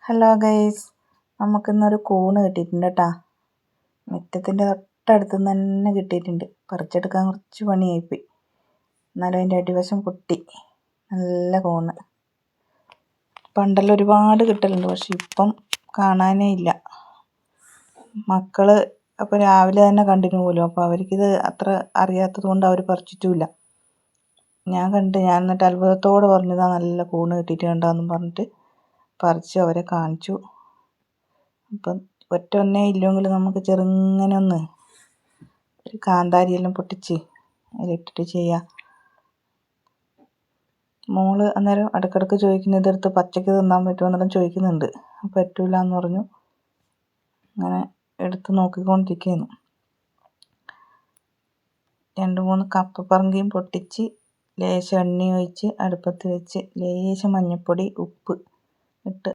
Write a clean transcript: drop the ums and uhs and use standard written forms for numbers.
Hello guys, നമുക്കിന്നൊരു കൂണ് കിട്ടിയിട്ടുണ്ട് കേട്ടോ. മുറ്റത്തിൻ്റെ തൊട്ടടുത്ത് നിന്ന് തന്നെ കിട്ടിയിട്ടുണ്ട്. പറിച്ചെടുക്കാൻ കുറച്ച് പണിയായിപ്പോയി, എന്നാലും അതിൻ്റെ അടിവശം പൊട്ടി. നല്ല കൂണ്. പണ്ടെല്ലാം ഒരുപാട് കിട്ടലുണ്ട്, പക്ഷെ ഇപ്പം കാണാനേ ഇല്ല. മക്കൾ അപ്പോൾ രാവിലെ തന്നെ കണ്ടിന് പോലും. അപ്പോൾ അവർക്കിത് അത്ര അറിയാത്തത് കൊണ്ട് അവർ പറിച്ചിട്ടുമില്ല. ഞാൻ എന്നിട്ട് അത്ഭുതത്തോടെ പറഞ്ഞതാ, നല്ല കൂണ് കിട്ടിയിട്ട് കണ്ടാന്നും പറഞ്ഞിട്ട് പറിച്ച് അവരെ കാണിച്ചു. അപ്പം ഒന്നേ ഇല്ലെങ്കിൽ നമുക്ക് ചെറുങ്ങനെ ഒരു കാന്താരിയെല്ലാം പൊട്ടിച്ച് അതിലിട്ടിട്ട് ചെയ്യാം. മോള് അന്നേരം ഇടയ്ക്കിടയ്ക്ക് ചോദിക്കുന്നു, ഇതെടുത്ത് പച്ചയ്ക്ക് തിന്നാൻ പറ്റുമോ എന്നെല്ലാം ചോദിക്കുന്നുണ്ട്. പറ്റൂല എന്ന് പറഞ്ഞു. അങ്ങനെ എടുത്ത് നോക്കിക്കൊണ്ടിരിക്കുന്നു. 2-3 കപ്പപ്പറങ്കിയും പൊട്ടിച്ച് ലേശം എണ്ണ ഒഴിച്ച് അടുപ്പത്ത് വെച്ച് ലേശം മഞ്ഞൾപ്പൊടി ഉപ്പ് ഇട്ട്